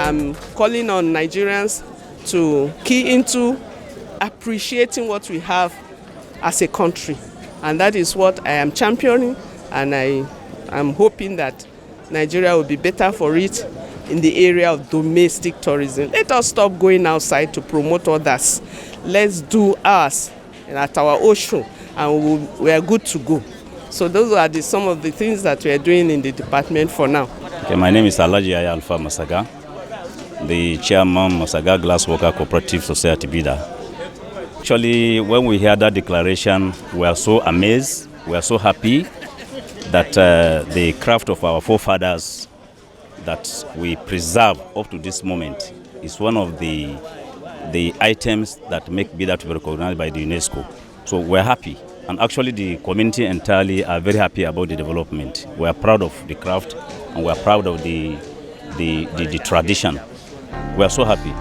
I'm calling on Nigerians to key into appreciating what we have as a country. And that is what I am championing, and I am hoping that Nigeria will be better for it in the area of domestic tourism. Let us stop going outside to promote others. Let's do ours at our ocean, and we are good to go. So those are some of the things that we are doing in the department for now. Okay, my name is Alhaji Alpha Masaga, the chairman Masaga Glassworker Cooperative Society Bida. Actually, when we heard that declaration, we are so amazed, we are so happy that the craft of our forefathers that we preserve up to this moment is one of the items that make Bida to be recognized by the UNESCO. So we're happy, and actually the community entirely are very happy about the development. We are proud of the craft, and we are proud of the tradition. We are so happy.